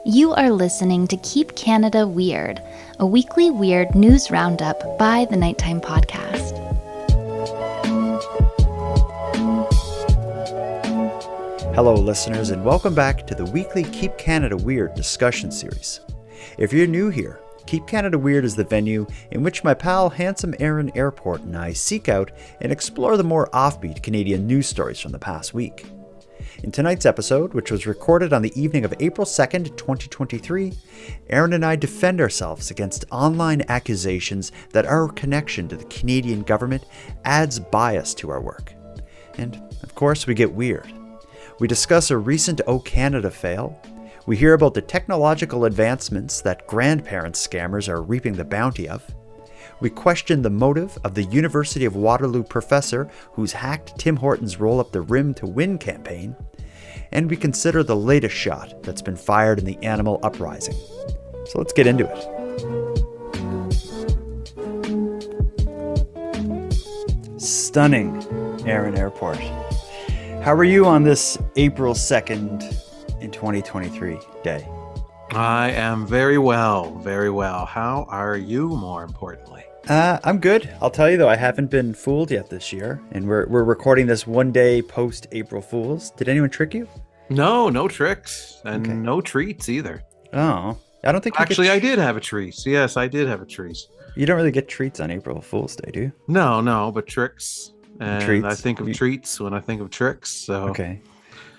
You are listening to Keep Canada Weird, a weekly weird news roundup by the Nighttime Podcast. Hello, listeners, and welcome back to the weekly Keep Canada Weird discussion series. If you're new here, Keep Canada Weird is the venue in which my pal Handsome Aaron Airport and I seek out and explore the more offbeat Canadian news stories from the past week. In tonight's episode, which was recorded on the evening of April 2nd, 2023, Aaron and I defend ourselves against online accusations that our connection to the Canadian government adds bias to our work. And, of course, we get weird. We discuss a recent O Canada fail. We hear about the technological advancements that grandparent scammers are reaping the bounty of. We question the motive of the University of Waterloo professor who's hacked Tim Hortons' Roll Up the Rim to Win campaign. And we consider the latest shot that's been fired in the animal uprising. So let's get into it. Stunning, Aaron Airport. How are you on this April 2nd in 2023 day? I am very well, very well. How are you, more importantly? I'm good. I'll tell you though, I haven't been fooled yet this year, and we're recording this one day post April Fools. Did anyone trick you? No tricks and Okay. No treats either. Oh, I don't think Actually, I did have a treat. Yes, I did have a treat. You don't really get treats on April Fool's Day, do you? No, but tricks. And Treats? I think of treats when I think of tricks. So Okay.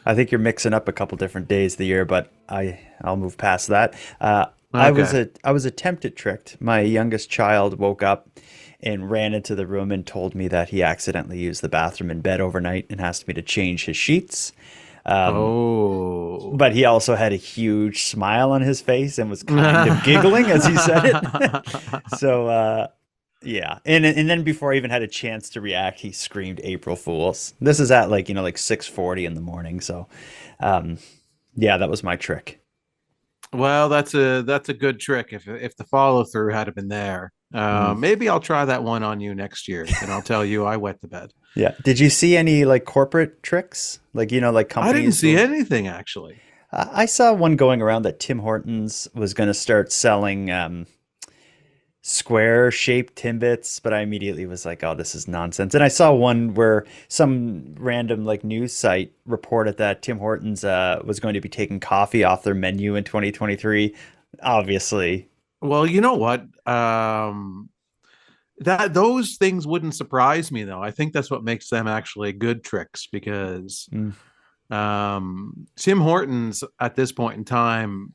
I think you're mixing up a couple different days of the year, but I'll move past that. I was attempted tricked. My youngest child woke up and ran into the room and told me that he accidentally used the bathroom in bed overnight and asked me to change his sheets. But he also had a huge smile on his face and was kind of giggling as he said it. So, yeah. And then before I even had a chance to react, he screamed April Fools. This is at like 6:40 in the morning. So, yeah, that was my trick. Well, that's a good trick if the follow through had been there. Maybe I'll try that one on you next year, and I'll tell you I wet the bed. Yeah. Did you see any like corporate tricks? Like, like I didn't companies? see anything actually. I saw one going around that Tim Hortons was going to start selling square shaped Timbits, but I immediately was like, oh, this is nonsense. And I saw one where some random like news site reported that Tim Hortons was going to be taking coffee off their menu in 2023. Obviously. Well, you know what? That those things wouldn't surprise me though. I think that's what makes them actually good tricks because Tim Hortons at this point in time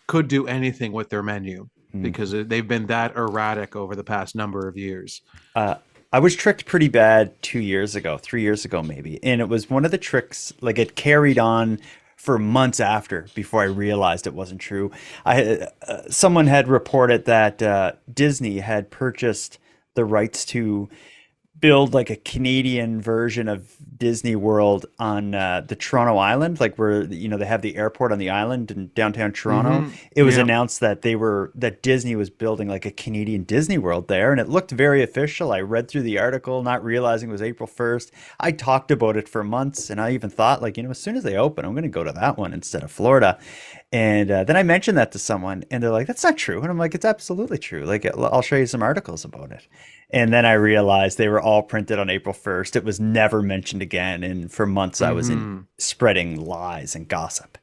could do anything with their menu because they've been that erratic over the past number of years. I was tricked pretty bad 3 years ago maybe. And it was one of the tricks, like it carried on for months after before I realized it wasn't true. Someone had reported that Disney had purchased the rights to build like a Canadian version of Disney World on the Toronto Island, like where they have the airport on the island in downtown Toronto. It was announced that that Disney was building like a Canadian Disney World there, and it looked very official. I read through the article, not realizing it was April 1st. I talked about it for months, and I even thought like, as soon as they open, I'm going to go to that one instead of Florida. And then I mentioned that to someone, and they're like, "That's not true." And I'm like, "It's absolutely true. Like, I'll show you some articles about it." And then I realized they were all printed on April 1st. It was never mentioned again. And for months, I was spreading lies and gossip.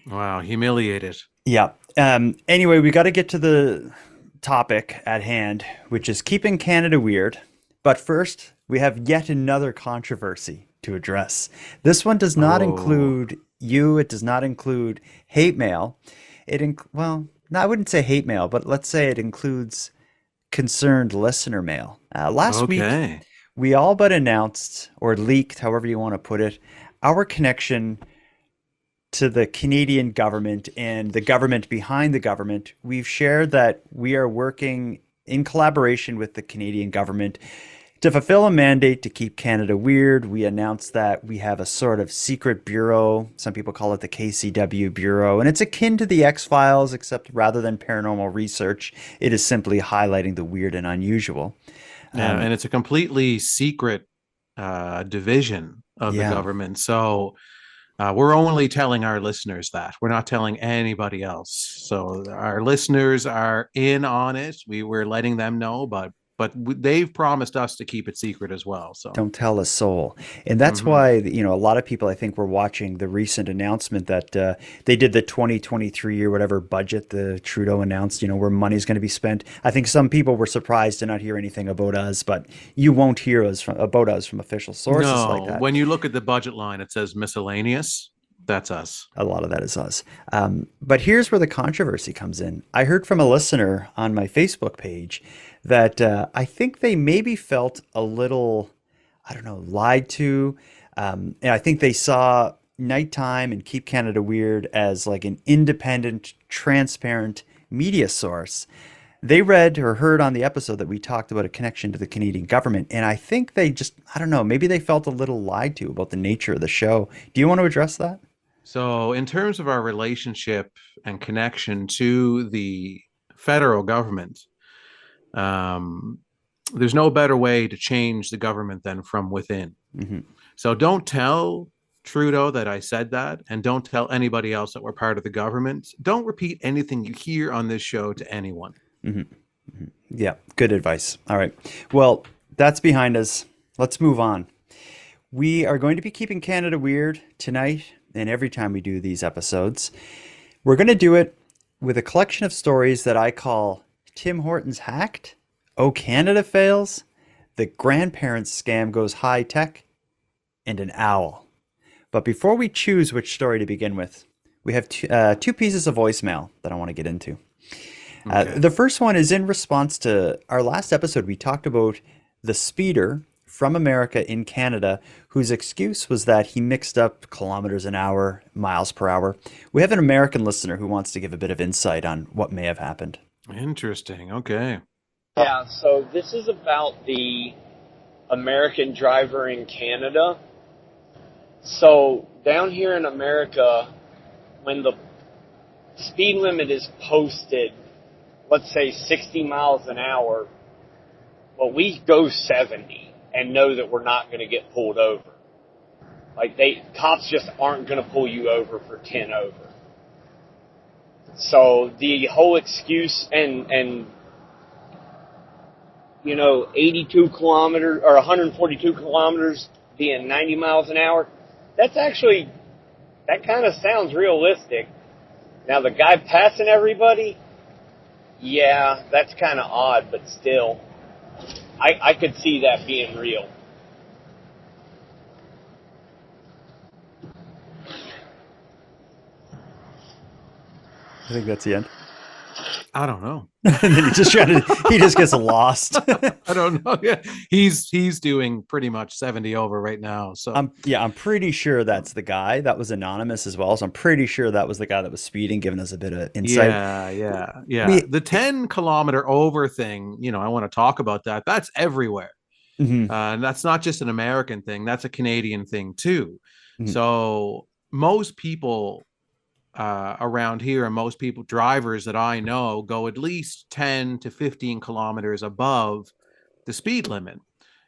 Wow, humiliated. Yeah. Anyway, we got to get to the topic at hand, which is keeping Canada weird. But first, we have yet another controversy to address. This one does not include you. It does not include hate mail. Well, no, I wouldn't say hate mail, but let's say it includes concerned listener mail. Last week, we all but announced or leaked, however you want to put it, our connection to the Canadian government and the government behind the government. We've shared that we are working in collaboration with the Canadian government to fulfill a mandate to keep Canada weird. We announced that we have a sort of secret bureau. Some people call it the KCW Bureau, and it's akin to the X-Files, except rather than paranormal research, it is simply highlighting the weird and unusual. Yeah, and it's a completely secret division of the government. So We're only telling our listeners that. We're not telling anybody else. So our listeners are in on it. We're letting them know, but they've promised us to keep it secret as well. So Don't tell a soul. And that's mhm. why, a lot of people, I think, were watching the recent announcement that they did the 2023 or whatever budget the Trudeau announced, where money's going to be spent. I think some people were surprised to not hear anything about us, but you won't hear about us from official sources like No, that. when you look at the budget line, it says miscellaneous. That's us. A lot of that is us. But here's where the controversy comes in. I heard from a listener on my Facebook page that I think they maybe felt a little, I don't know, lied to. And I think they saw Nighttime and Keep Canada Weird as like an independent, transparent media source. They read or heard on the episode that we talked about a connection to the Canadian government. And I think they just, I don't know, maybe they felt a little lied to about the nature of the show. Do you want to address that? So, in terms of our relationship and connection to the federal government, um, there's no better way to change the government than from within. Hmm. So, don't tell Trudeau that I said that, and don't tell anybody else that we're part of the government. Don't repeat anything you hear on this show to anyone. Hmm. Yeah, good advice. All right. Well, that's behind us. Let's move on. We are going to be keeping Canada weird tonight and every time we do these episodes. We're going to do it with a collection of stories that I call Tim Hortons hacked, Oh Canada fails, the grandparents scam goes high tech, and an owl. But before we choose which story to begin with, we have two pieces of voicemail that I want to get into. Okay. The first one is in response to our last episode. We talked about the speeder from America in Canada whose excuse was that he mixed up kilometers an hour, miles per hour. We have an American listener who wants to give a bit of insight on what may have happened. Interesting. Okay. Yeah, so this is about the American driver in Canada. So down here in America, when the speed limit is posted, let's say 60 miles an hour, well, we go 70 and know that we're not going to get pulled over. Like cops just aren't going to pull you over for 10 over. So the whole excuse and 82 kilometers or 142 kilometers being 90 miles an hour, that kind of sounds realistic. Now the guy passing everybody, yeah, that's kind of odd, but still, I could see that being real. I think that's the end. I don't know. And then he just gets lost. I don't know. Yeah, he's doing pretty much 70 over right now. So I'm pretty sure that's the guy that was anonymous as well. So I'm pretty sure that was the guy that was speeding, giving us a bit of insight. Yeah. The 10-kilometer over thing, I want to talk about that. That's everywhere. Mm-hmm. And that's not just an American thing. That's a Canadian thing too. Mm-hmm. So most people around here, and most people, drivers that I know, go at least 10 to 15 kilometers above the speed limit.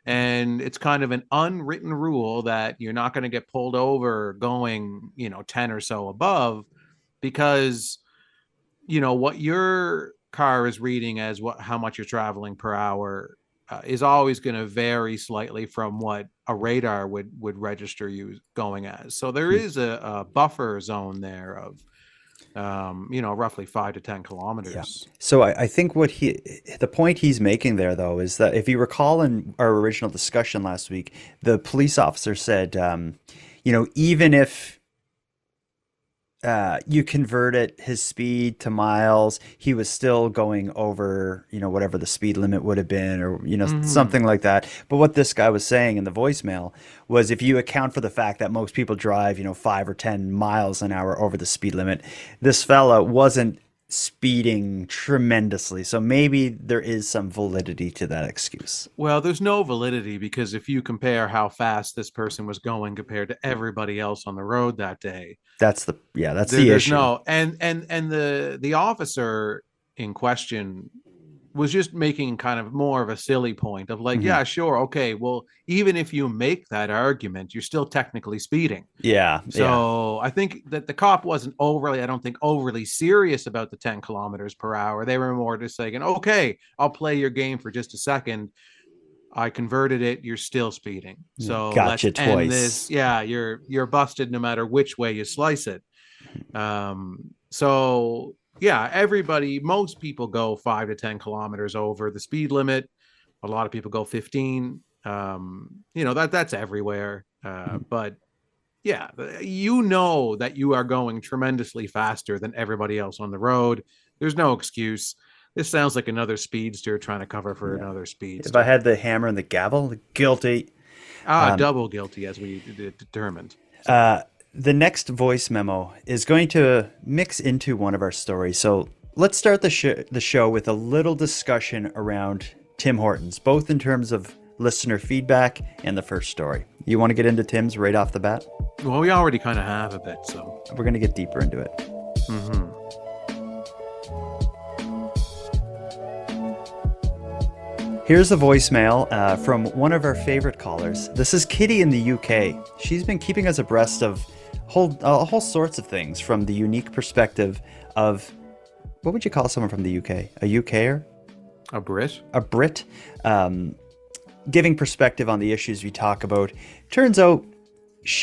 And it's kind of an unwritten rule that you're not going to get pulled over going, 10 or so above, because, what your car is reading as how much you're traveling per hour is always going to vary slightly from what a radar would register you going as. So there is a buffer zone there of, roughly 5 to 10 kilometers. Yeah. So I think the point he's making there, though, is that if you recall in our original discussion last week, the police officer said, even if you converted his speed to miles, he was still going over, whatever the speed limit would have been, or, something like that. But what this guy was saying in the voicemail was, if you account for the fact that most people drive, 5 or 10 miles an hour over the speed limit, this fella wasn't speeding tremendously. So maybe there is some validity to that excuse. Well, there's no validity, because if you compare how fast this person was going compared to everybody else on the road that day, that's the issue. No, and the officer in question was just making kind of more of a silly point of like, yeah, sure, okay, well, even if you make that argument, you're still technically speeding. Yeah. So I think that the cop wasn't overly, I don't think, overly serious about the 10 kilometers per hour. They were more just saying, okay, I'll play your game for just a second. I converted it. You're still speeding. So Gotcha let's end twice. this. Yeah, you're busted no matter which way you slice it. So yeah, most people go 5 to 10 kilometers over the speed limit. A lot of people go 15. That's everywhere. But yeah, you know that you are going tremendously faster than everybody else on the road. There's no excuse. This sounds like another speedster trying to cover for another speedster. If I had the hammer and the gavel, guilty. Double guilty, as we determined. The next voice memo is going to mix into one of our stories. So let's start the show with a little discussion around Tim Hortons, both in terms of listener feedback and the first story. You want to get into Tim's right off the bat? Well, we already kind of have a bit, so we're going to get deeper into it. Here's a voicemail from one of our favorite callers. This is Kitty in the UK. She's been keeping us abreast of a whole sorts of things from the unique perspective of, what would you call someone from the UK? A UKer? A Brit? A Brit. Giving perspective on the issues we talk about. Turns out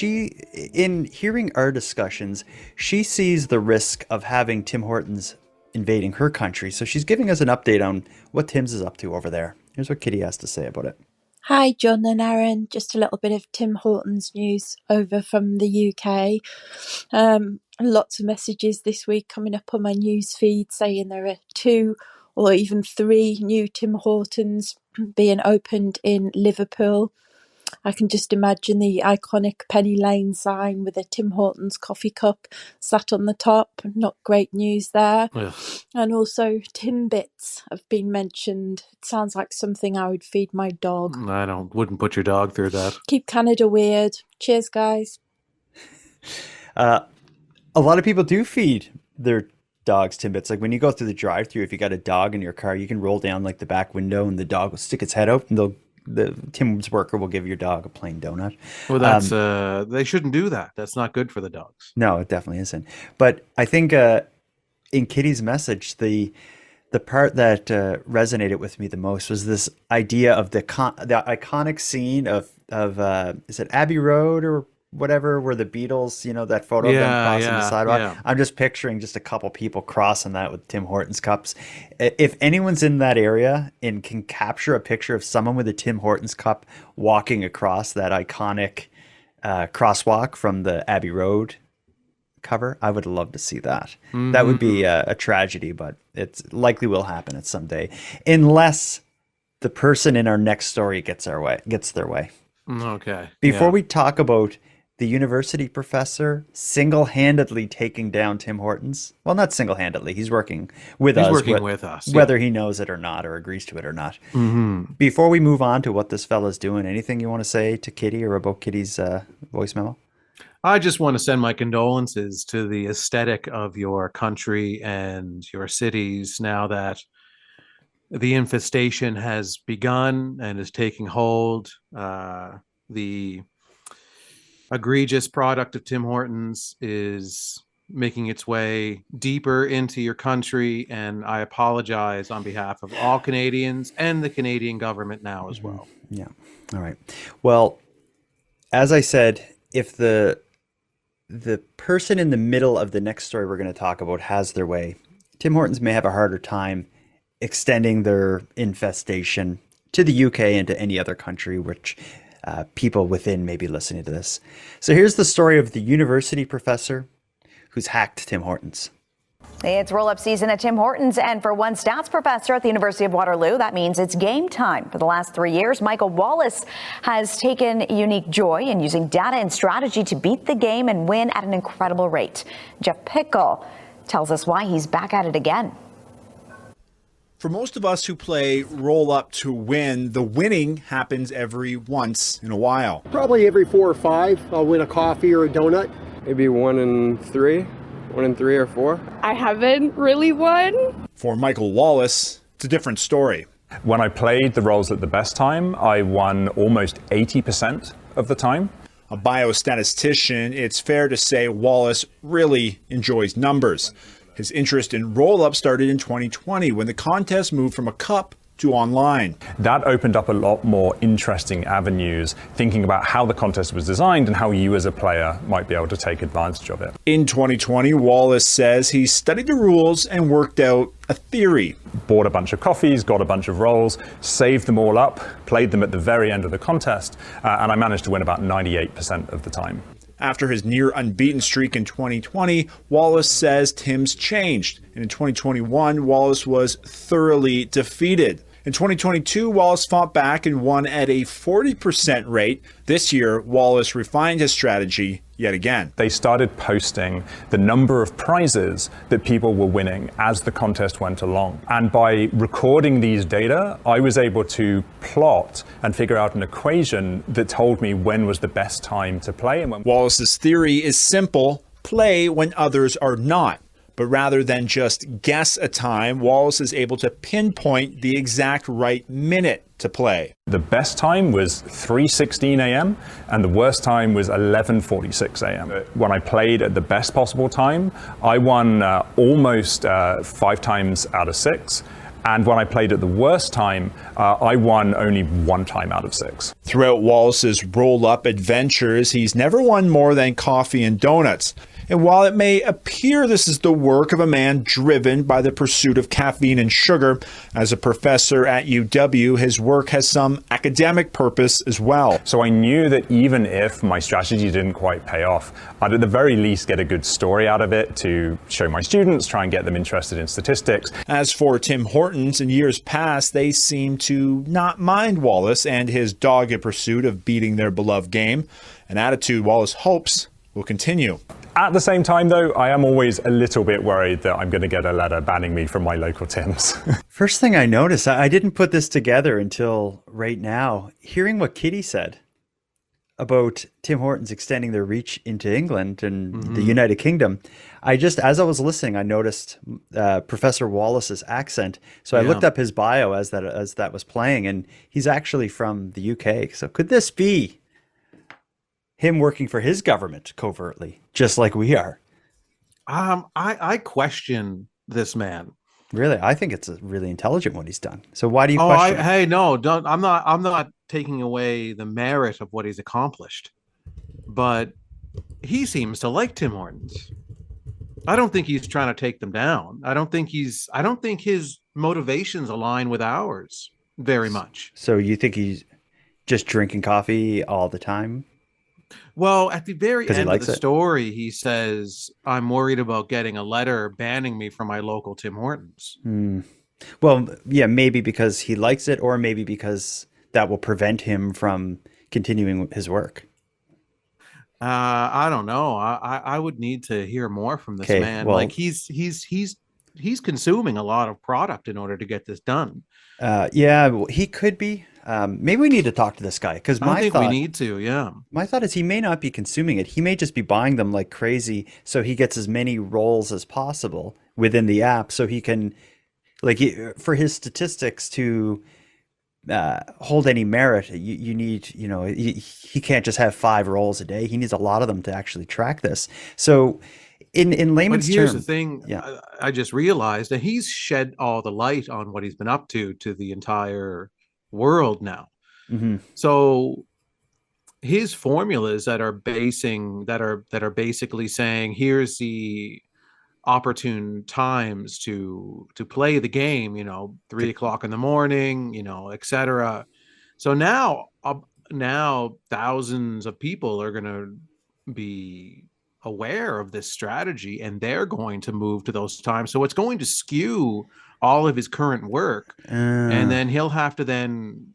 in hearing our discussions, she sees the risk of having Tim Hortons invading her country. So she's giving us an update on what Tim's is up to over there. Here's what Kitty has to say about it. Hi, John and Aaron. Just a little bit of Tim Hortons news over from the UK. Lots of messages this week coming up on my news feed saying there are 2 or even 3 new Tim Hortons being opened in Liverpool. I can just imagine the iconic Penny Lane sign with a Tim Hortons coffee cup sat on the top. Not great news there. Ugh. And also Timbits have been mentioned. It sounds like something I would feed my dog. Wouldn't put your dog through that. Keep Canada weird. Cheers, guys. A lot of people do feed their dogs Timbits. Like when you go through the drive-thru, if you got a dog in your car, you can roll down like the back window and the dog will stick its head out and the Tim's worker will give your dog a plain donut. Well, that's they shouldn't do that. That's not good for the dogs. No, it definitely isn't. But I think in Kitty's message, the part that resonated with me the most was this idea of the iconic scene of is it Abbey Road or whatever, where the Beatles, that photo of them crossing the sidewalk. Yeah. I'm just picturing just a couple people crossing that with Tim Hortons cups. If anyone's in that area and can capture a picture of someone with a Tim Hortons cup walking across that iconic crosswalk from the Abbey Road cover, I would love to see that. Mm-hmm. That would be a tragedy, but it's likely will happen at some day, unless the person in our next story gets their way. Okay. Before we talk about the university professor single-handedly taking down Tim Hortons. Well, not single-handedly. He's working with us. He's working with us. Whether he knows it or not, or agrees to it or not. Mm-hmm. Before we move on to what this fella's doing, anything you want to say to Kitty or about Kitty's voice memo? I just want to send my condolences to the aesthetic of your country and your cities now that the infestation has begun and is taking hold. The egregious product of Tim Hortons is making its way deeper into your country, and I apologize on behalf of all Canadians and the Canadian government now as well. Yeah. All right. Well, as I said, if the person in the middle of the next story we're going to talk about has their way, Tim Hortons may have a harder time extending their infestation to the UK and to any other country which people within may be listening to this. So here's the story of the university professor who's hacked Tim Hortons. It's roll-up season at Tim Hortons, and for one stats professor at the University of Waterloo, that means it's game time. For the last 3 years, Michael Wallace has taken unique joy in using data and strategy to beat the game and win at an incredible rate. Jeff Pickle tells us why he's back at it again. For most of us who play roll up to win, the winning happens every once in a while. Probably every 4 or 5, I'll win a coffee or a donut. Maybe 1 in 3 or 4. I haven't really won. For Michael Wallace, It's a different story. When I played the roles at the best time, I won almost 80% of the time. A biostatistician, it's fair to say Wallace really enjoys numbers. His interest in roll-up started in 2020 when the contest moved from a cup to online. That opened up a lot more interesting avenues, thinking about how the contest was designed and how you as a player might be able to take advantage of it. In 2020, Wallace says he studied the rules and worked out a theory. Bought a bunch of coffees, got a bunch of rolls, saved them all up, played them at the very end of the contest, and I managed to win about 98% of the time. After his near unbeaten streak in 2020, Wallace says Tim's changed. And in 2021, Wallace was thoroughly defeated. In 2022, Wallace fought back and won at a 40% rate. This year, Wallace refined his strategy yet again. They started posting the number of prizes that people were winning as the contest went along. And by recording these data, I was able to plot and figure out an equation that told me when was the best time to play. And when Wallace's theory is simple: play when others are not. But rather than just guess a time, Wallace is able to pinpoint the exact right minute to play. The best time was 3:16 a.m. and the worst time was 11:46 a.m. When I played at the best possible time, I won almost 5 times out of 6. And when I played at the worst time, I won only 1 time out of 6. Throughout Wallace's roll-up adventures, he's never won more than coffee and donuts. And while it may appear this is the work of a man driven by the pursuit of caffeine and sugar, as a professor at UW, his work has some academic purpose as well. So I knew that even if my strategy didn't quite pay off, I'd at the very least get a good story out of it to show my students, try and get them interested in statistics. As for Tim Hortons, in years past, they seem to not mind Wallace and his dogged pursuit of beating their beloved game, an attitude Wallace hopes will continue. At the same time, though, I am always a little bit worried that I'm going to get a letter banning me from my local Tim's. First thing I noticed, I didn't put this together until right now, hearing what Kitty said about Tim Hortons extending their reach into England and the United Kingdom. As I was listening, I noticed Professor Wallace's accent. So I looked up his bio as that was playing, and he's actually from the UK. So could this be him working for his government covertly, just like we are? I question this man. Really, I think it's really intelligent what he's done. So why do you question? Hey, no, don't. I'm not taking away the merit of what he's accomplished, but he seems to like Tim Hortons. I don't think he's trying to take them down. I don't think his motivations align with ours very much. So you think he's just drinking coffee all the time? Well, at the very end of the it? story, he says, I'm worried about getting a letter banning me from my local Tim Hortons. Well, yeah, maybe because he likes it, or maybe because that will prevent him from continuing his work. I don't know. I would need to hear more from this man. Well, like he's consuming a lot of product in order to get this done. Yeah, he could be. Maybe we need to talk to this guy, because we need to. Yeah, my thought is he may not be consuming it. He may just be buying them like crazy, so he gets as many rolls as possible within the app, so he can, like, for his statistics to hold any merit, you need, he can't just have 5 rolls a day. He needs a lot of them to actually track this. So in layman's terms, here's the thing. Yeah. I just realized that he's shed all the light on what he's been up to the entire world now. So his formulas that are basically saying, here's the opportune times to play the game, 3 o'clock in the morning, etc. So now thousands of people are going to be aware of this strategy, and they're going to move to those times. So it's going to skew all of his current work, and then he'll have to then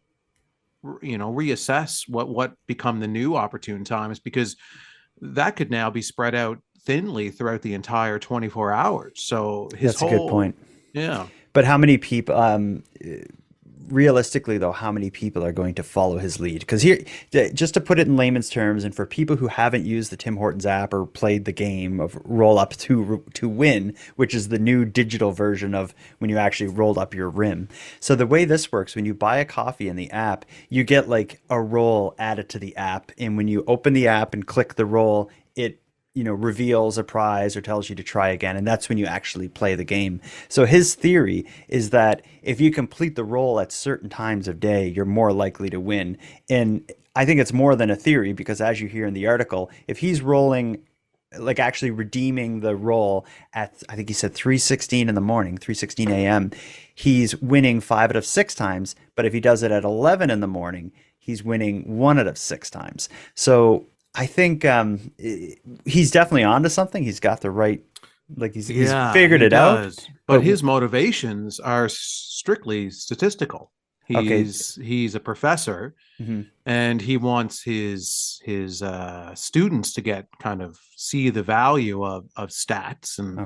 reassess what become the new opportune times, because that could now be spread out thinly throughout the entire 24 hours. So that's a good point. Yeah. But how many people, realistically, though, how many people are going to follow his lead? Because here, just to put it in layman's terms, and for people who haven't used the Tim Hortons app or played the game of roll up to win, which is the new digital version of when you actually rolled up your rim. So the way this works, when you buy a coffee in the app, you get like a roll added to the app, and when you open the app and click the roll, it reveals a prize or tells you to try again. And that's when you actually play the game. So his theory is that if you complete the roll at certain times of day, you're more likely to win. And I think it's more than a theory, because as you hear in the article, if he's rolling, like actually redeeming the roll at, I think he said 3:16 in the morning, 3:16 a.m., he's winning 5 out of 6 times. But if he does it at 11 in the morning, he's winning 1 out of 6 times. So I think he's definitely onto something. He's got the right, like he's figured it out. But his motivations are strictly statistical. He's a professor, and he wants his students to get kind of see the value of stats and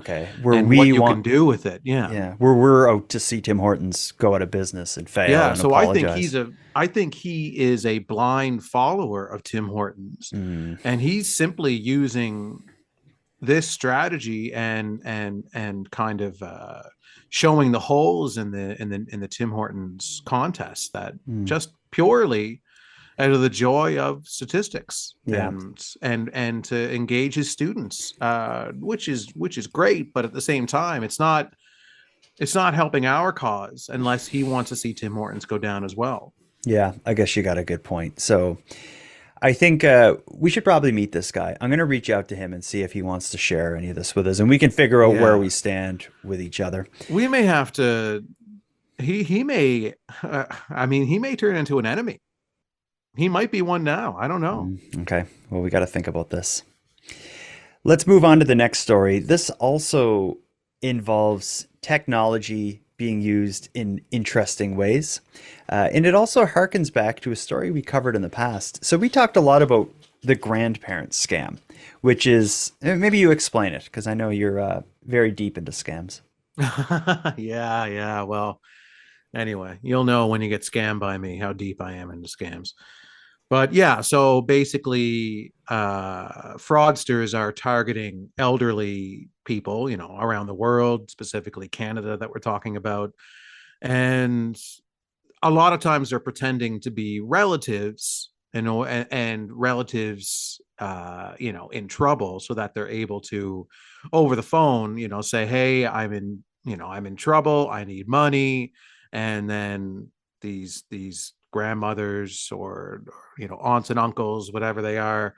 what you can do with it. Where we're out to see Tim Hortons go out of business and fail. Yeah, and so apologize. I think he is a blind follower of Tim Hortons, and he's simply using this strategy and kind of showing the holes in the Tim Hortons contest, that just purely out of the joy of statistics and to engage his students, which is great, but at the same time, it's not helping our cause unless he wants to see Tim Hortons go down as well. Yeah, I guess you got a good point. So I think we should probably meet this guy. I'm going to reach out to him and see if he wants to share any of this with us, and we can figure out where we stand with each other. We may have to. He may. He may turn into an enemy. He might be one now. I don't know. Okay. Well, we got to think about this. Let's move on to the next story. This also involves technology being used in interesting ways. And it also harkens back to a story we covered in the past. So we talked a lot about the grandparent scam, which is, maybe you explain it, because I know you're very deep into scams. Yeah. Well, anyway, you'll know when you get scammed by me how deep I am into scams. But yeah, so basically, fraudsters are targeting elderly people, around the world, specifically Canada that we're talking about. And a lot of times they're pretending to be relatives, and relatives, in trouble, so that they're able to, over the phone, say, hey, I'm in trouble, I need money. And then these grandmothers or aunts and uncles, whatever they are,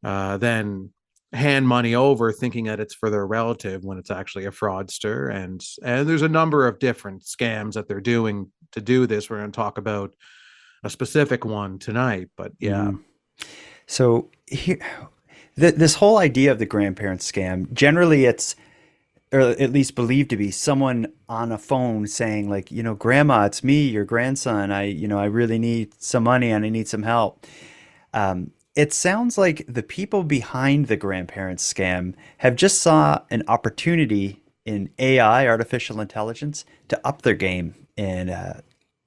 then hand money over thinking that it's for their relative when it's actually a fraudster. And there's a number of different scams that they're doing to do this. We're going to talk about a specific one tonight, but yeah. So here, this whole idea of the grandparent scam, generally it's, or at least believed to be, someone on a phone saying like, grandma, it's me, your grandson. I really need some money and I need some help. It sounds like the people behind the grandparent scam have just saw an opportunity in AI, artificial intelligence, to up their game. And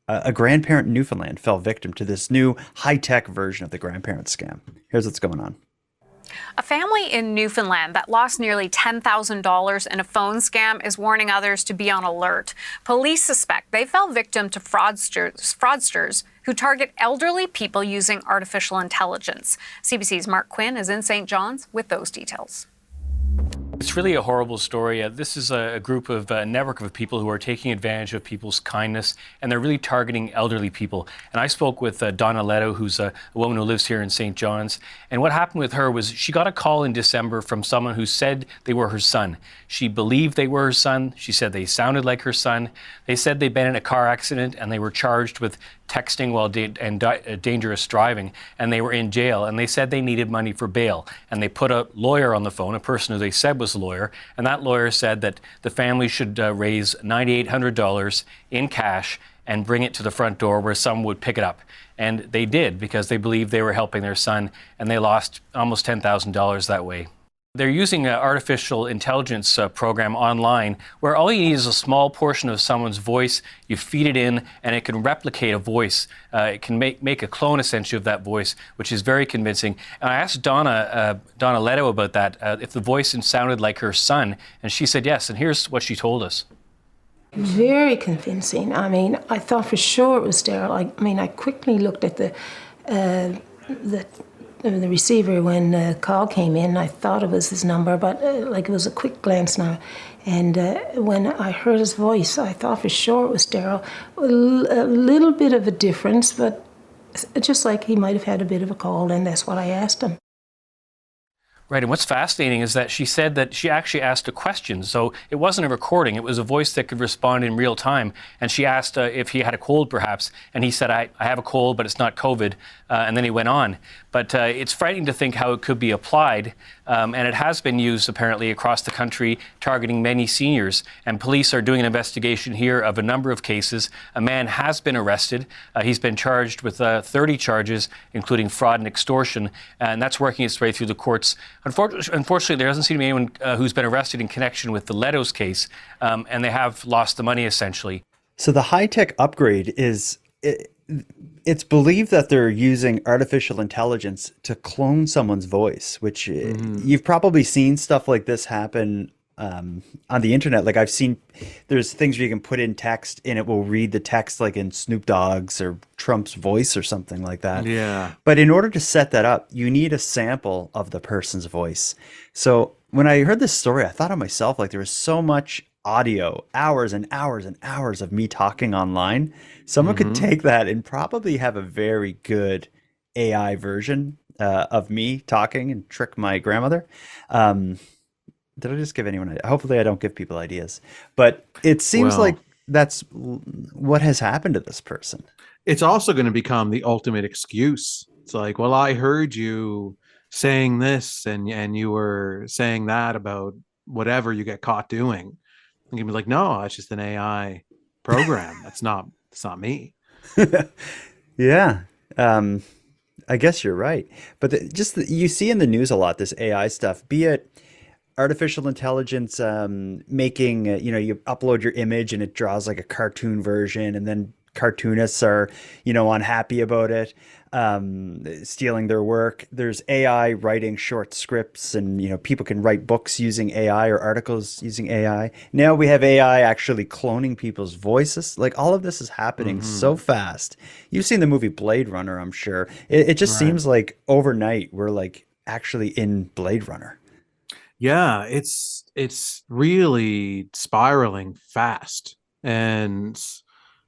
a grandparent in Newfoundland fell victim to this new high-tech version of the grandparent scam. Here's what's going on. A family in Newfoundland that lost nearly $10,000 in a phone scam is warning others to be on alert. Police suspect they fell victim to fraudsters who target elderly people using artificial intelligence. CBC's Mark Quinn is in St. John's with those details. It's really a horrible story. This is a group of network of people who are taking advantage of people's kindness, and they're really targeting elderly people. And I spoke with Donna Leto, who's a woman who lives here in St. John's. And what happened with her was she got a call in December from someone who said they were her son. She believed they were her son. She said they sounded like her son. They said they'd been in a car accident and they were charged with texting while dangerous driving, and they were in jail, and they said they needed money for bail. And they put a lawyer on the phone, a person who they said was a lawyer, and that lawyer said that the family should raise $9,800 in cash and bring it to the front door where someone would pick it up. And they did, because they believed they were helping their son, and they lost almost $10,000 that way. they're using an artificial intelligence program online where all you need is a small portion of someone's voice. You feed it in, and it can replicate a voice. It can make a clone, essentially, of that voice, which is very convincing. And I asked Donna Leto about that, if the voice sounded like her son, and she said yes. And here's what she told us. Very convincing. I mean, I thought for sure it was Daryl. I mean, I quickly looked at the receiver when the call came in. I thought it was his number, but like it was a quick glance now. And when I heard his voice, I thought for sure it was Daryl. A little bit of a difference, but just like he might have had a bit of a cold, and that's what I asked him. Right, and what's fascinating is that she said that she actually asked a question. So it wasn't a recording, it was a voice that could respond in real time. And she asked if he had a cold, perhaps. And he said, I have a cold, but it's not COVID. And then he went on. But it's frightening to think how it could be applied. And it has been used, apparently, across the country, targeting many seniors. And police are doing an investigation here of a number of cases. A man has been arrested. He's been charged with 30 charges, including fraud and extortion. And that's working its way through the courts. Unfortunately, there doesn't seem to be anyone who's been arrested in connection with the Leto's case, and they have lost the money, essentially. So the high-tech upgrade is, it's believed that they're using artificial intelligence to clone someone's voice, which you've probably seen stuff like this happen on the internet. Like I've seen, there's things where you can put in text and it will read the text like in Snoop Dogg's or Trump's voice or something like that. Yeah. But in order to set that up, you need a sample of the person's voice. So when I heard this story, I thought of myself, like there was so much audio, hours and hours and hours of me talking online. Someone could take that and probably have a very good AI version of me talking and trick my grandmother. Did I just give anyone? Hopefully I don't give people ideas, but it seems like that's what has happened to this person. It's also going to become the ultimate excuse. It's like, well, I heard you saying this and you were saying that about whatever you get caught doing. You can be like, no, it's just an AI program. It's not me. Yeah. I guess you're right. But you see in the news a lot, this AI stuff, be it artificial intelligence making, you upload your image and it draws like a cartoon version, and then cartoonists are, unhappy about it, stealing their work. There's AI writing short scripts, and, people can write books using AI or articles using AI. Now we have AI actually cloning people's voices. Like all of this is happening so fast. You've seen the movie Blade Runner, I'm sure. It just seems like overnight we're like actually in Blade Runner. Yeah, it's really spiraling fast. And,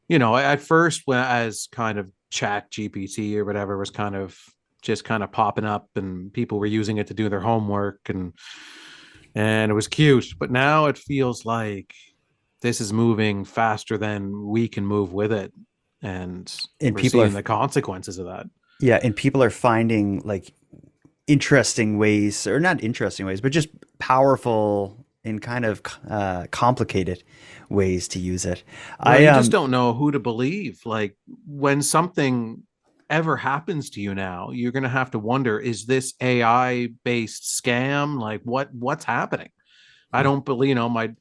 at first, as kind of Chat GPT or whatever was kind of popping up and people were using it to do their homework and it was cute. But now it feels like this is moving faster than we can move with it. And we're seeing the consequences of that. Yeah, and people are finding like interesting ways, or not interesting ways, but just powerful and kind of complicated ways to use it. Well, I just don't know who to believe. Like when something ever happens to you now, you're going to have to wonder, is this AI based scam? Like what's happening? I don't believe, my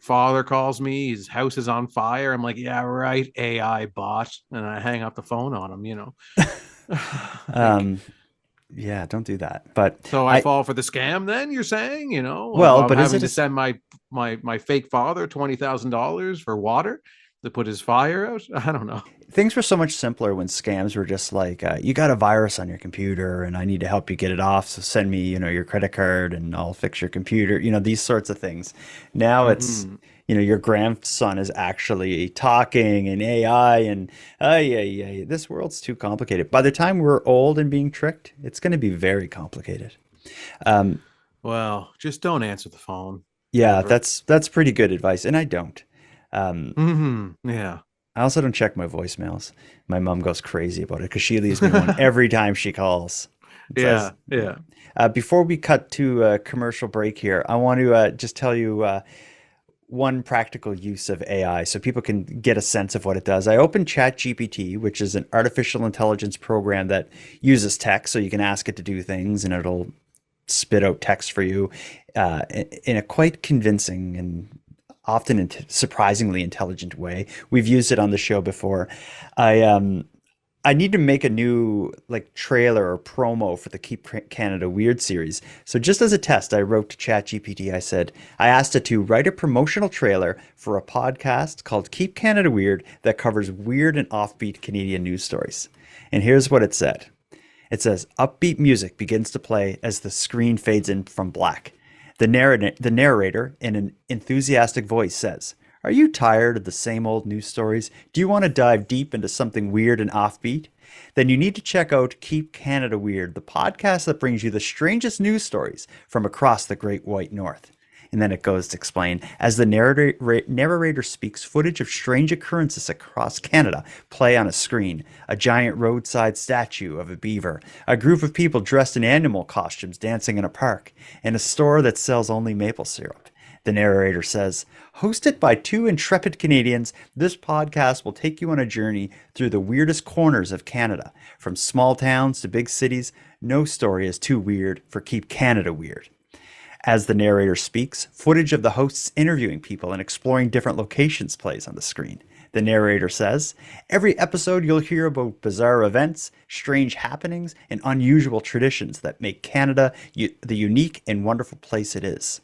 father calls me, his house is on fire. I'm like, yeah, right. AI bot. And I hang up the phone on him, Yeah, don't do that. But so I fall for the scam. Then you're saying, well, but having to send my fake father $20,000 for water to put his fire out. I don't know. Things were so much simpler when scams were just like, you got a virus on your computer and I need to help you get it off. So send me, your credit card and I'll fix your computer. These sorts of things. Now it's, your grandson is actually talking and AI and this world's too complicated. By the time we're old and being tricked, it's going to be very complicated. Well, just don't answer the phone. Yeah, that's pretty good advice. And I don't. Yeah. I also don't check my voicemails. My mom goes crazy about it because she leaves me one every time she calls. Yeah. Before we cut to a commercial break here, I want to just tell you one practical use of AI so people can get a sense of what it does. I opened ChatGPT, which is an artificial intelligence program that uses text, so you can ask it to do things and it'll spit out text for you in a quite convincing and often surprisingly intelligent way. We've used it on the show before. I need to make a new like trailer or promo for the Keep Canada Weird series. So just as a test, I wrote to ChatGPT. I asked it to write a promotional trailer for a podcast called Keep Canada Weird that covers weird and offbeat Canadian news stories. And here's what it said. It says, upbeat music begins to play as the screen fades in from black. The narrator, in an enthusiastic voice, says, "Are you tired of the same old news stories? Do you want to dive deep into something weird and offbeat? Then you need to check out Keep Canada Weird, the podcast that brings you the strangest news stories from across the Great White North." And then it goes to explain, as the narrator speaks, footage of strange occurrences across Canada play on a screen. A giant roadside statue of a beaver, a group of people dressed in animal costumes dancing in a park, and a store that sells only maple syrup. The narrator says, hosted by two intrepid Canadians, this podcast will take you on a journey through the weirdest corners of Canada. From small towns to big cities, no story is too weird for Keep Canada Weird. As the narrator speaks, footage of the hosts interviewing people and exploring different locations plays on the screen. The narrator says, every episode you'll hear about bizarre events, strange happenings, and unusual traditions that make Canada the unique and wonderful place it is.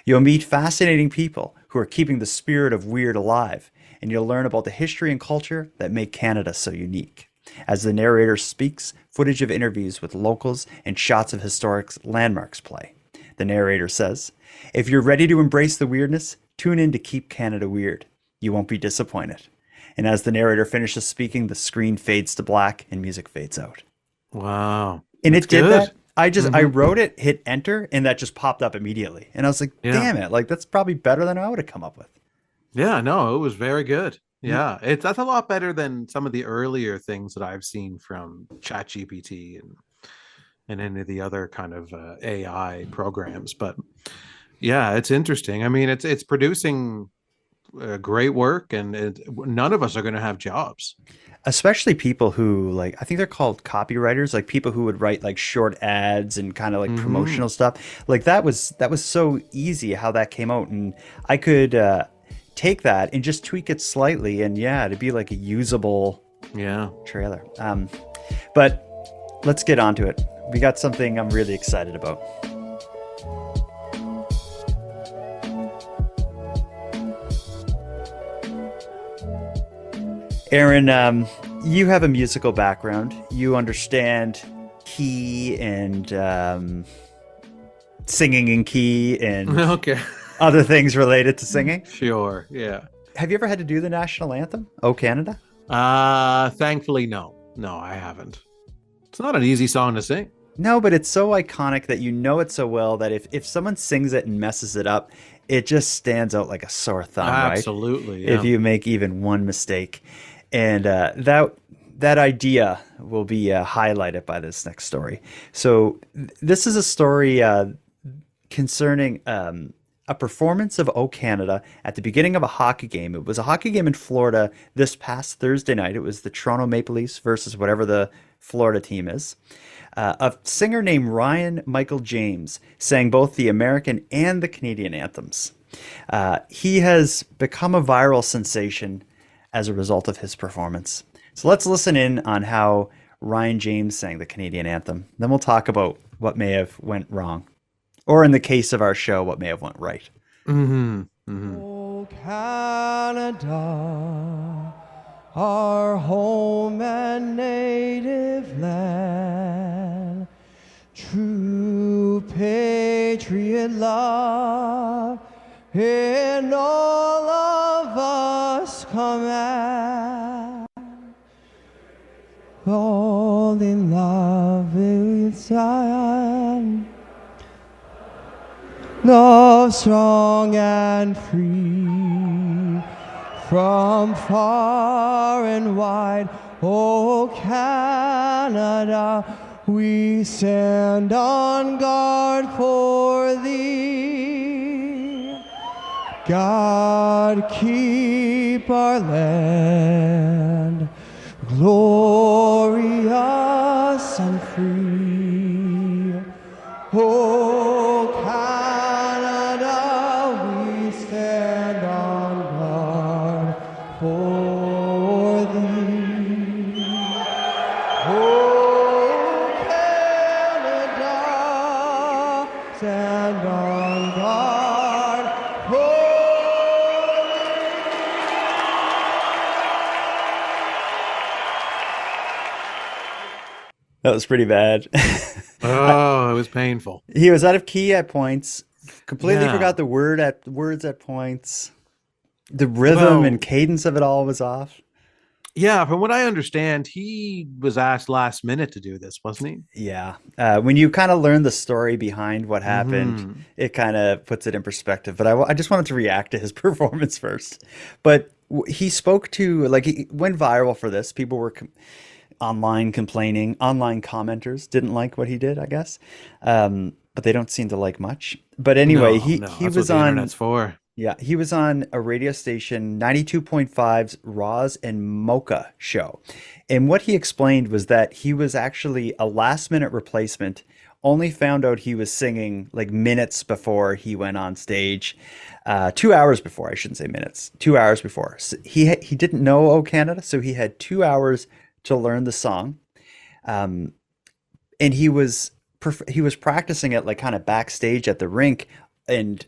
You'll meet fascinating people who are keeping the spirit of weird alive, and you'll learn about the history and culture that make Canada so unique. As the narrator speaks, footage of interviews with locals and shots of historic landmarks play. The narrator says, if you're ready to embrace the weirdness, tune in to Keep Canada Weird. You won't be disappointed. And as the narrator finishes speaking, the screen fades to black and music fades out. Wow. And That's it did good. that. I wrote it, hit enter, and that just popped up immediately. And I was like, damn it. Like, that's probably better than I would have come up with. Yeah, no, it was very good. Yeah, that's a lot better than some of the earlier things that I've seen from ChatGPT and any of the other kind of AI programs. But yeah, it's interesting. I mean, it's producing great work, and none of us are going to have jobs. Especially people who, like, I think they're called copywriters, like people who would write like short ads and kind of like promotional stuff. Like that was so easy how that came out, and I could take that and just tweak it slightly, and it'd be like a usable trailer. But let's get on to it. We got something I'm really excited about. Aaron, you have a musical background. You understand key and singing in key and other things related to singing. Sure, yeah. Have you ever had to do the national anthem, O Canada? Thankfully, no. No, I haven't. It's not an easy song to sing. No, but it's so iconic that you know it so well that if someone sings it and messes it up, it just stands out like a sore thumb, right? Absolutely, yeah. If you make even one mistake. And that idea will be highlighted by this next story. So this is a story concerning a performance of O Canada at the beginning of a hockey game. It was a hockey game in Florida this past Thursday night. It was the Toronto Maple Leafs versus whatever the Florida team is. A singer named Ryan Michael James sang both the American and the Canadian anthems. He has become a viral sensation as a result of his performance. So let's listen in on how Ryan James sang the Canadian anthem. Then we'll talk about what may have went wrong. Or in the case of our show, what may have went right. Oh, Canada, our home and native land, true patriot love in all of us command. All in love with Zion, love strong and free, from far and wide, oh Canada, we stand on guard for thee. God keep our land glorious and free. Oh, stand on guard. That was pretty bad. Oh, it was painful. He was out of key at points. Completely Yeah. forgot the words at points. The rhythm and cadence of it all was off. Yeah, from what I understand, he was asked last minute to do this, wasn't he? Yeah. When you kind of learn the story behind what happened, Mhm. it kind of puts it in perspective. But I just wanted to react to his performance first. But he spoke to, like, he went viral for this. People were online complaining. Online commenters didn't like what he did, I guess. But they don't seem to like much. But anyway, he that's was what the on. internet's for. Yeah, he was on a radio station, 92.5's Roz and Mocha show. And what he explained was that he was actually a last minute replacement, only found out he was singing like minutes before he went on stage. 2 hours before, I shouldn't say minutes, 2 hours before. So he didn't know "Oh Canada," so he had 2 hours to learn the song. And he was practicing it like kind of backstage at the rink and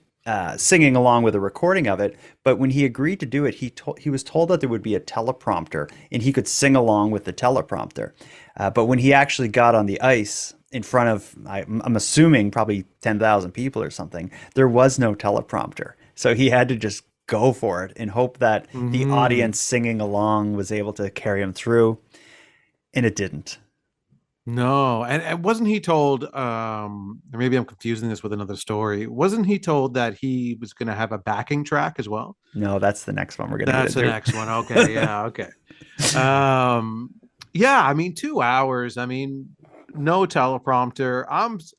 singing along with a recording of it. But when he agreed to do it, he was told that there would be a teleprompter and he could sing along with the teleprompter. But when he actually got on the ice in front of, I'm assuming probably 10,000 people or something, there was no teleprompter. So he had to just go for it and hope that the audience singing along was able to carry him through. And it didn't. No, and wasn't he told, or maybe I'm confusing this with another story. Wasn't he told that he was going to have a backing track as well? No, that's the next one we're going to get That's the into. next one. Okay, yeah, okay. Yeah, I mean, 2 hours. I mean, no teleprompter.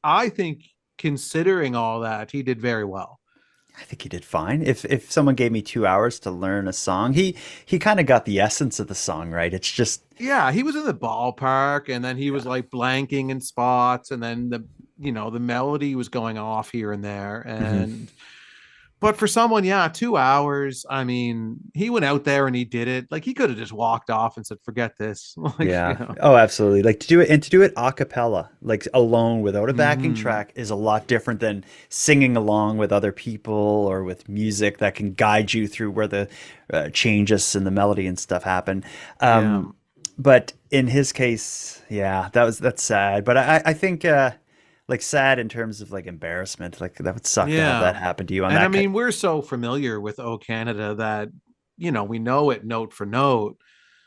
I think considering all that, he did very well. I think he did fine. If someone gave me 2 hours to learn a song, he kind of got the essence of the song, right? It's just, Yeah, he was in the ballpark, and then he was like blanking in spots, and then the melody was going off here and there, and but for someone, yeah, 2 hours. I mean, he went out there and he did it. Like, he could have just walked off and said, "Forget this." Like, yeah. Oh, absolutely. Like to do it a cappella, like alone without a backing track, is a lot different than singing along with other people or with music that can guide you through where the changes in the melody and stuff happen. But in his case, yeah, that's sad. But I think like sad in terms of like embarrassment, like that would suck to have that happen to you on and that. I mean, we're so familiar with "Oh Canada" that we know it note for note.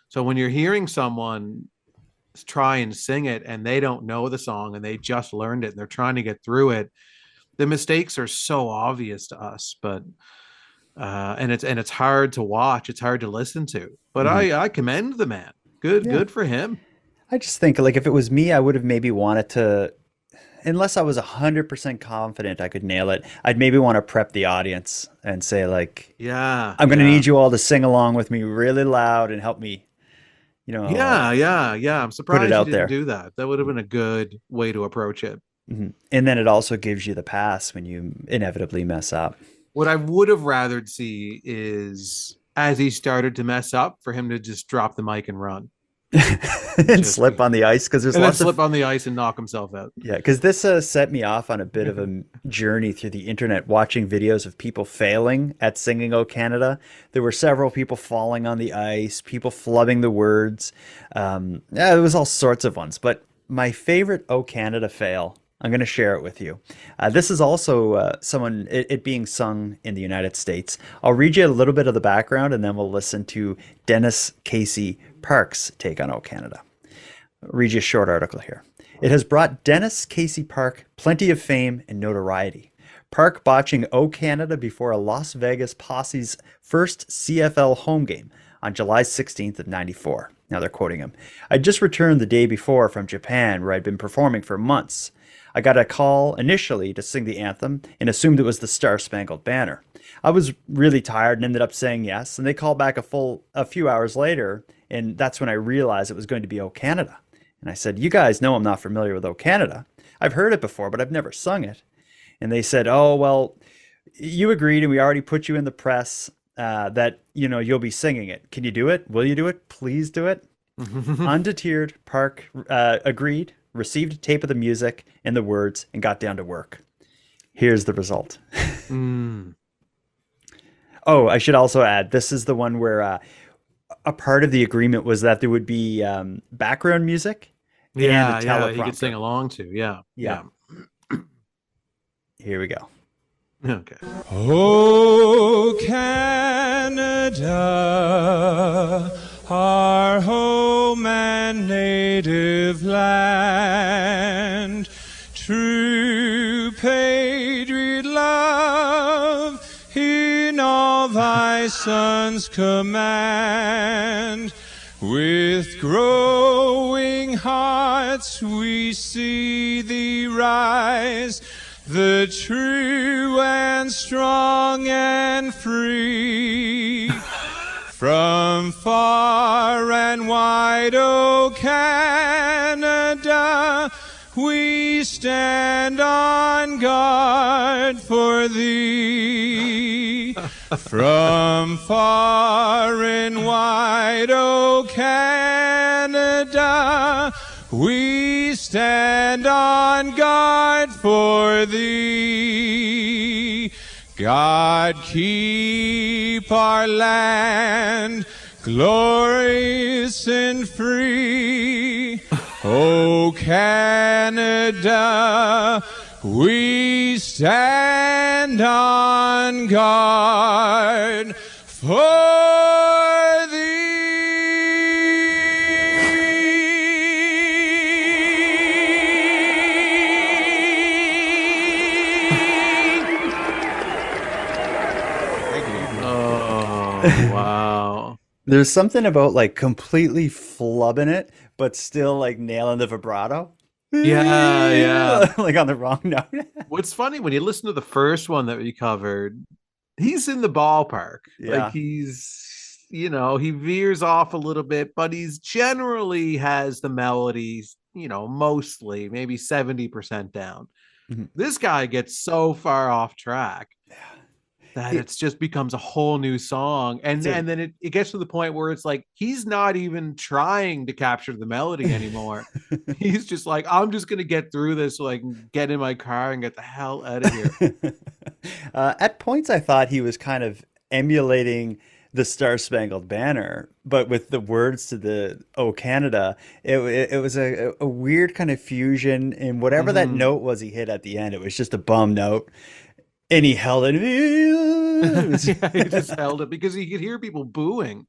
So when you're hearing someone try and sing it and they don't know the song and they just learned it and they're trying to get through it, the mistakes are so obvious to us. But and it's hard to watch, it's hard to listen to. But I commend the man. Good for him. I just think, like, if it was me, I would have maybe wanted to, unless I was 100% confident I could nail it, I'd maybe want to prep the audience and say, like, yeah, I'm going to need you all to sing along with me really loud and help me, I'm surprised it you out didn't there. do that. That would have been a good way to approach it. And then it also gives you the pass when you inevitably mess up. What I would have rathered see is, as he started to mess up, for him to just drop the mic and run. And slip on the ice, because there's lots slip on the ice and knock himself out. Yeah, because this set me off on a bit of a journey through the internet, watching videos of people failing at singing "Oh Canada." There were several people falling on the ice, people flubbing the words. There was all sorts of ones, but my favorite "Oh Canada" fail, I'm going to share it with you. This is also it being sung in the United States. I'll read you a little bit of the background, and then we'll listen to Dennis Casey Park's take on "Oh Canada." I'll read you a short article here. It has brought Dennis Casey Park plenty of fame and notoriety. Park botching "Oh Canada" before a Las Vegas Posse's first CFL home game on July 16th of 94. Now they're quoting him. "I just returned the day before from Japan, where I'd been performing for months. I got a call initially to sing the anthem and assumed it was the Star Spangled Banner. I was really tired and ended up saying yes, and they called back a few hours later, and that's when I realized it was going to be "Oh Canada." And I said, "You guys know I'm not familiar with "Oh Canada. I've heard it before, but I've never sung it." And they said, "Oh, well, you agreed and we already put you in the press that, you'll be singing it. Can you do it? Will you do it? Please do it." Undeterred, Park agreed, received a tape of the music and the words, and got down to work. Here's the result. Mm. Oh, I should also add, this is the one where a part of the agreement was that there would be background music and a Yeah, teleprompter. you could sing along to. Yeah. Here we go. Okay. Oh, Canada, our home and native land, true patriot love in all thy sons command. With growing hearts we see thee rise, the true and strong and free. From far and wide, O Canada, we stand on guard for thee. From far and wide, O Canada, we stand on guard for thee. God keep our land glorious and free. O Canada, we stand on guard for thee. Oh, wow. There's something about like completely flubbing it, but still like nailing the vibrato. Yeah. Like on the wrong note. What's funny, when you listen to the first one that we covered, he's in the ballpark. Yeah. Like he's, he veers off a little bit, but he's generally has the melodies, mostly maybe 70% down. Mm-hmm. This guy gets so far off track that it's just becomes a whole new song. And then it gets to the point where it's like he's not even trying to capture the melody anymore. He's just like, I'm just gonna get through this so I can get in my car and get the hell out of here. At points I thought he was kind of emulating the Star Spangled Banner, but with the words to the "Oh Canada," it was a weird kind of fusion. And whatever that note was he hit at the end, it was just a bum note. And he held it. Yeah, he just held it because he could hear people booing.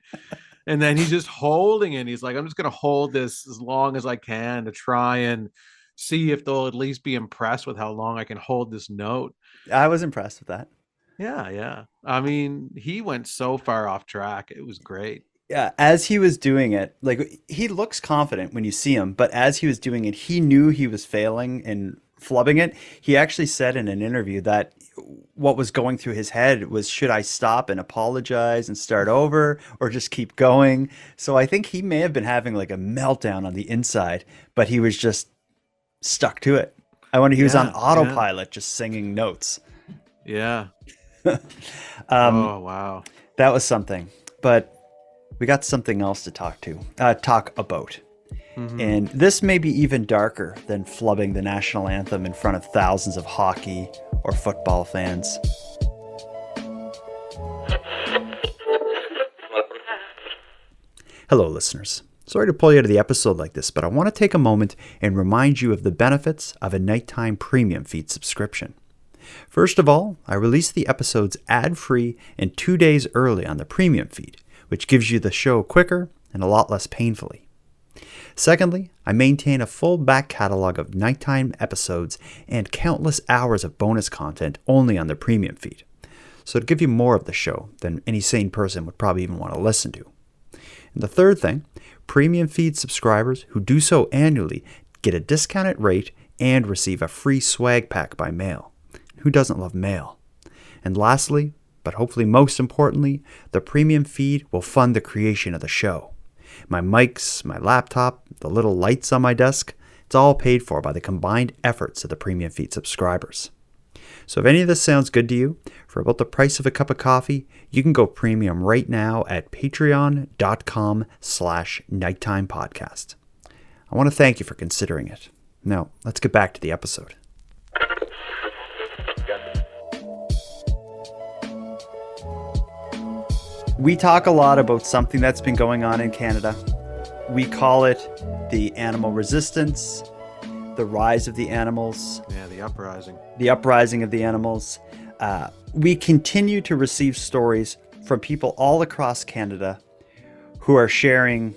And then he's just holding it. He's like, I'm just going to hold this as long as I can to try and see if they'll at least be impressed with how long I can hold this note. I was impressed with that. Yeah. I mean, he went so far off track. It was great. Yeah, as he was doing it, like he looks confident when you see him, but as he was doing it, he knew he was failing and flubbing it. He actually said in an interview that what was going through his head was, should I stop and apologize and start over or just keep going? So I think he may have been having like a meltdown on the inside, but he was just stuck to it. I wonder, he was on autopilot, just singing notes. Yeah. Oh, wow. That was something. But we got something else to talk about. Mm-hmm. And this may be even darker than flubbing the national anthem in front of thousands of hockey or football fans. Hello, listeners. Sorry to pull you out of the episode like this, but I want to take a moment and remind you of the benefits of a nighttime premium feed subscription. First of all, I release the episodes ad-free and 2 days early on the premium feed, which gives you the show quicker and a lot less painfully. Secondly, I maintain a full back catalog of nighttime episodes and countless hours of bonus content only on the premium feed, so to give you more of the show than any sane person would probably even want to listen to. And the third thing, premium feed subscribers who do so annually get a discounted rate and receive a free swag pack by mail. Who doesn't love mail? And lastly, but hopefully most importantly, the premium feed will fund the creation of the show. My mics, my laptop, the little lights on my desk, it's all paid for by the combined efforts of the premium feed subscribers. So if any of this sounds good to you, for about the price of a cup of coffee, you can go premium right now at patreon.com/nighttimepodcast. I want to thank you for considering it. Now, let's get back to the episode. We talk a lot about something that's been going on in Canada. We call it the animal resistance, the rise of the animals. Yeah, the uprising. The uprising of the animals. We continue to receive stories from people all across Canada who are sharing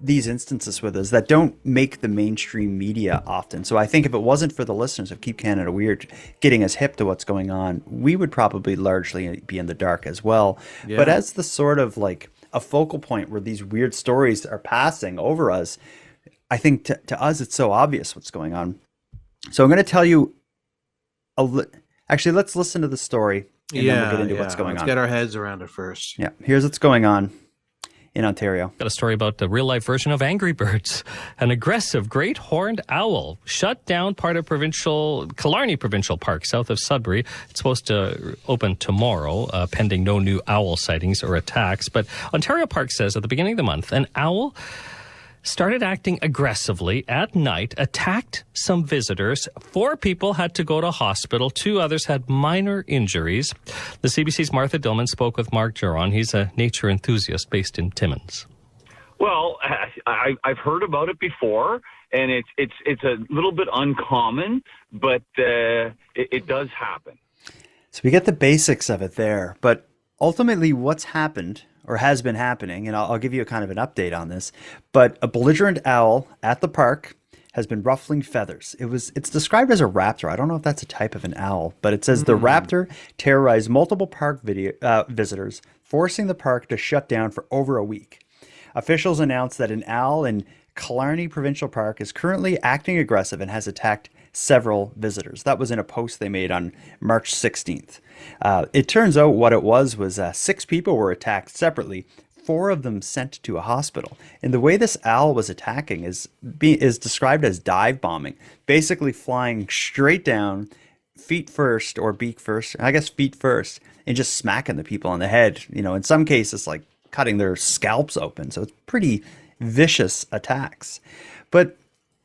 these instances with us that don't make the mainstream media often. So I think if it wasn't for the listeners of Keep Canada Weird getting us hip to what's going on, we would probably largely be in the dark as well. Yeah. But as the sort of like a focal point where these weird stories are passing over us, I think to us it's so obvious what's going on. So I'm going to tell you actually, let's listen to the story and then we'll get into what's going on. Let's get our heads around it first. Yeah, here's what's going on in Ontario. Got a story about the real-life version of Angry Birds. An aggressive great horned owl shut down part of Killarney Provincial Park south of Sudbury. It's supposed to open tomorrow, pending no new owl sightings or attacks. But Ontario Park says at the beginning of the month, an owl started acting aggressively at night, attacked some visitors. 4 people had to go to hospital. 2 others had minor injuries. The CBC's Martha Dillman spoke with Mark Geron. He's a nature enthusiast based in Timmins. Well, I've heard about it before, and it's a little bit uncommon, but it does happen. So we get the basics of it there, but ultimately what's happened or has been happening, and I'll give you a kind of an update on this, but a belligerent owl at the park has been ruffling feathers. It's described as a raptor. I don't know if that's a type of an owl, but it says the raptor terrorized multiple park visitors, forcing the park to shut down for over a week. Officials announced that an owl in Killarney Provincial Park is currently acting aggressive and has attacked several visitors. That was in a post they made on March 16th. It turns out what it was 6 people were attacked separately, 4 of them sent to a hospital. And the way this owl was attacking is described as dive bombing, basically flying straight down, feet first or beak first, I guess feet first, and just smacking the people on the head. You know, in some cases, like cutting their scalps open. So it's pretty vicious attacks. But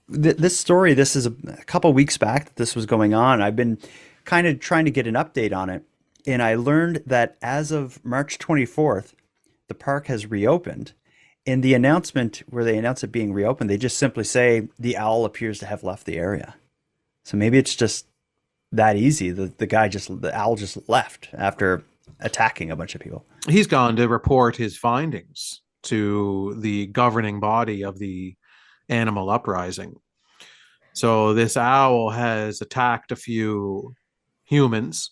this story, this is a couple weeks back that this was going on. I've been kind of trying to get an update on it. And I learned that as of March 24th, the park has reopened. In the announcement where they announce it being reopened, they just simply say the owl appears to have left the area. So maybe it's just that easy. The owl just left after attacking a bunch of people. He's gone to report his findings to the governing body of the animal uprising. So this owl has attacked a few humans,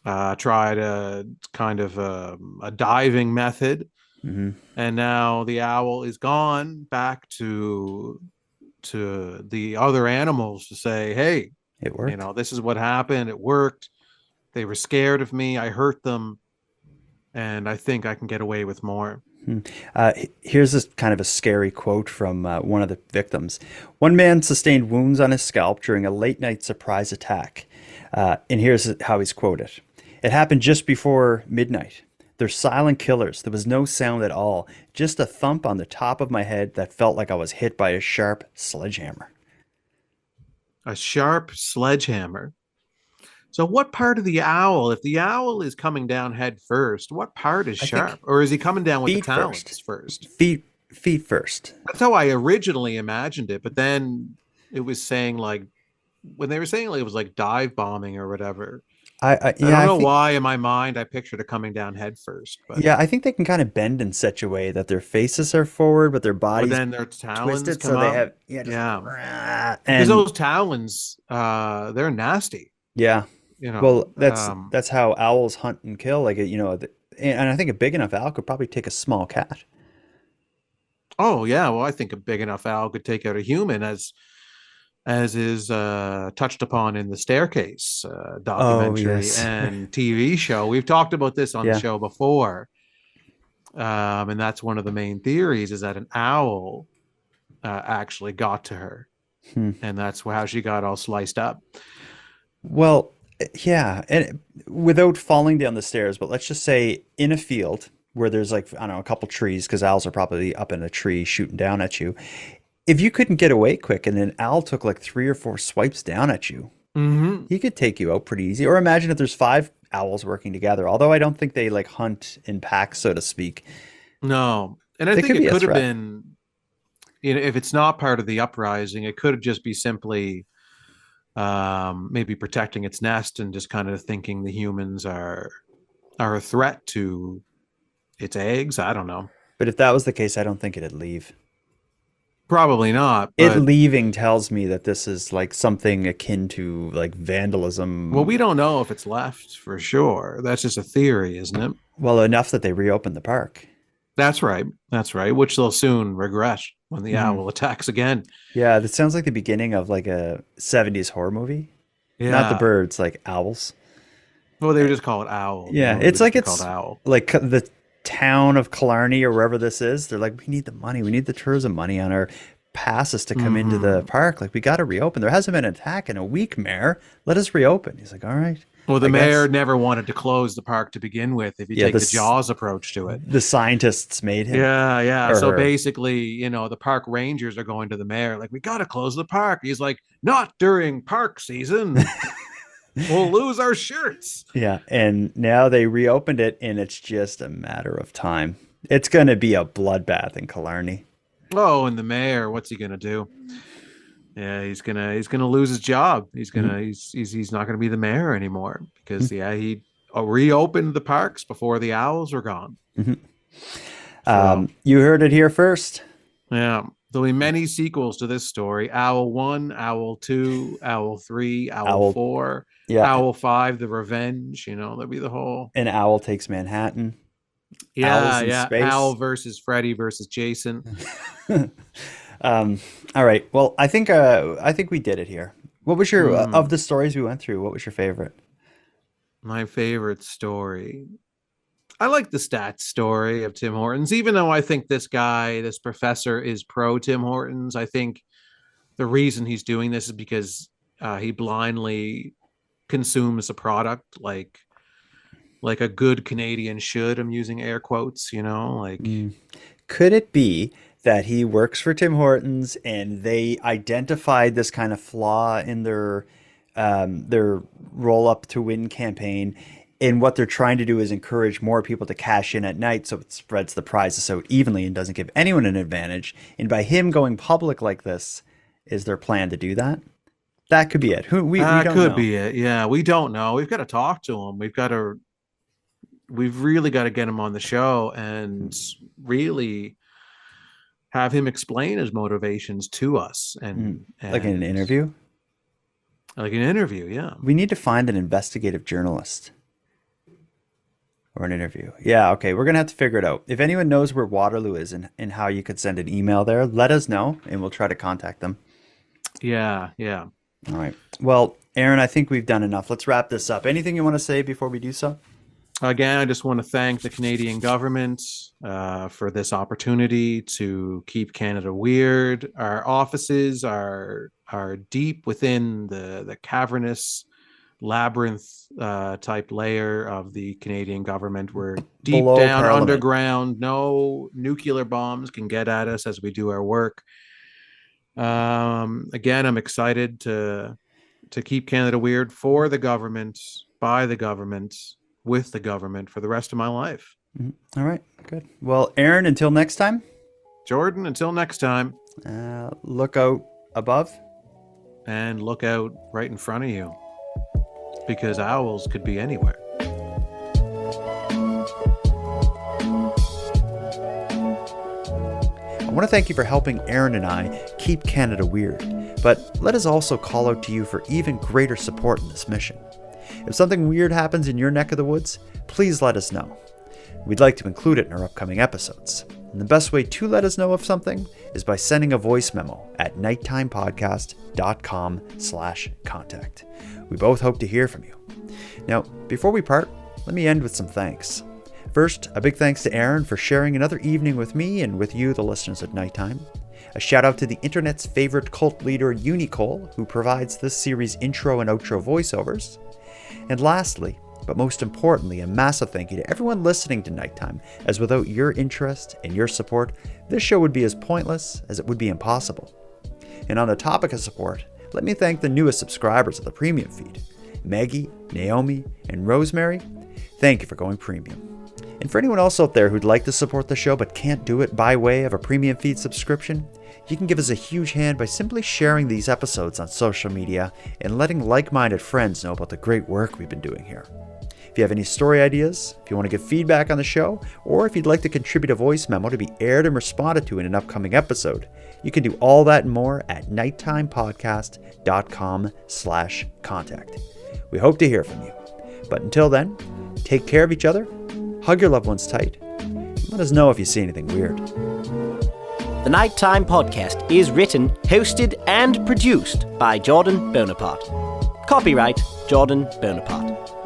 tried a kind of a diving method, and now the owl is gone back to the other animals to say, hey, it worked. You know, this is what happened. It worked. They were scared of me. I hurt them, and I think I can get away with more. Here's this kind of a scary quote from one of the victims. One man sustained wounds on his scalp during a late night surprise attack. And here's how he's quoted. It happened just before midnight. They're silent killers. There was no sound at all. Just a thump on the top of my head that felt like I was hit by a sharp sledgehammer. A sharp sledgehammer. So what part of the owl, if the owl is coming down head first, what part is sharp? Or is he coming down with the talons first? Feet first. That's how I originally imagined it. But then it was saying like, when they were saying like it was like dive bombing or whatever. I don't know why in my mind I pictured it coming down head first. But yeah, I think they can kind of bend in such a way that their faces are forward, but their bodies then their talons twisted, come so up. they have Because those talons, they're nasty. Yeah. You know, well, that's how owls hunt and kill. Like, you know, and I think a big enough owl could probably take a small cat. Oh yeah, well, I think a big enough owl could take out a human, as is touched upon in the Staircase documentary and TV show. We've talked about this on the show before, and that's one of the main theories, is that an owl actually got to her, and that's how she got all sliced up. Well, yeah, and without falling down the stairs, but let's just say in a field where there's like, I don't know, a couple trees, because owls are probably up in a tree shooting down at you. If you couldn't get away quick and an owl took like 3 or 4 swipes down at you, Mm-hmm. He could take you out pretty easy. Or imagine if there's 5 owls working together. Although I don't think they like hunt in packs, so to speak. No. And I They think could be it a could have threat. been, if it's not part of the uprising, it could just be simply maybe protecting its nest and just kind of thinking the humans are a threat to its eggs. I don't know. But if that was the case, I don't think it'd leave. Probably not. It But leaving tells me that this is like something akin to like vandalism. well, we don't know if it's left for sure. That's just a theory, isn't it? Well, enough that they reopened the park. That's right. That's right. Which they'll soon regret when the owl attacks again. Yeah, that sounds like the beginning of like a 70s horror movie. Yeah. Not the birds, like owls. Well, they would just call it owl. Yeah, They it's would like just it's called owl. like the town of Killarney or wherever this is. They're like, we need the money. We need the tourism money on our passes to come into the park. Like, we got to reopen. There hasn't been an attack in a week, Mayor. Let us reopen. He's like, all right. Well, the I mayor guess. never wanted to close the park to begin with. If you Yeah, take the this- Jaws approach to it. The scientists made him. Yeah. Or So her. basically, the park rangers are going to the mayor, like, we got to close the park. He's like, not during park season. We'll lose our shirts. Yeah, and now they reopened it, and it's just a matter of time. It's going to be a bloodbath in Killarney. Oh, and the mayor, what's he gonna do? Yeah, he's gonna lose his job. He's not gonna be the mayor anymore because he reopened the parks before the owls were gone. You heard it here first. Yeah, there'll be many sequels to this story: Owl 1, Owl 2, Owl 3, Owl 4, Owl 5, The Revenge. There'll be the whole. An owl takes Manhattan. Yeah, Owls in space. Owl versus Freddy versus Jason. All right. Well, I think we did it here. What was your of the stories we went through? What was your favorite? My favorite story. I like the stats story of Tim Hortons, even though I think this professor is pro Tim Hortons. I think the reason he's doing this is because he blindly consumes a product like a good Canadian should. I'm using air quotes, Could it be that he works for Tim Hortons and they identified this kind of flaw in their roll up to win campaign, and what they're trying to do is encourage more people to cash in at night so it spreads the prizes so evenly and doesn't give anyone an advantage, and by him going public like this is their plan to do that? That could be it. We don't could know. be it. Yeah, we don't know. We've got to talk to him. We've really got to get him on the show and really have him explain his motivations to us and Like in an interview? Like an interview, yeah. We need to find an investigative journalist or an interview. Yeah, okay. We're going to have to figure it out. If anyone knows where Waterloo is and how you could send an email there, let us know and we'll try to contact them. Yeah. All right. Well, Aaron, I think we've done enough. Let's wrap this up. Anything you want to say before we do so? Again, I just want to thank the Canadian government for this opportunity to keep Canada weird. Our offices are deep within the cavernous labyrinth type layer of the Canadian government. We're deep Below down Parliament. underground. No nuclear bombs can get at us as we do our work. Again, I'm excited to keep Canada weird for the government, by the government, with the government for the rest of my life. All right, good. Well, Aaron, until next time. Jordan, until next time. Look out above. And look out right in front of you. Because owls could be anywhere. I want to thank you for helping Aaron and I keep Canada weird, but let us also call out to you for even greater support in this mission. If something weird happens in your neck of the woods, please let us know. We'd like to include it in our upcoming episodes. And the best way to let us know of something is by sending a voice memo at nighttimepodcast.com/contact. We both hope to hear from you. Now, before we part, let me end with some thanks. First, a big thanks to Aaron for sharing another evening with me and with you, the listeners at Nighttime. A shout out to the internet's favorite cult leader, Unicole, who provides this series' intro and outro voiceovers. And lastly, but most importantly, a massive thank you to everyone listening to Nighttime, as without your interest and your support, this show would be as pointless as it would be impossible. And on the topic of support, let me thank the newest subscribers of the premium feed. Maggie, Naomi, and Rosemary, thank you for going premium. And for anyone else out there who'd like to support the show but can't do it by way of a premium feed subscription, you can give us a huge hand by simply sharing these episodes on social media and letting like-minded friends know about the great work we've been doing here. If you have any story ideas, if you want to give feedback on the show, or if you'd like to contribute a voice memo to be aired and responded to in an upcoming episode, you can do all that and more at nighttimepodcast.com/contact. We hope to hear from you. But until then, take care of each other, hug your loved ones tight, and let us know if you see anything weird. The Nighttime Podcast is written, hosted, and produced by Jordan Bonaparte. Copyright Jordan Bonaparte.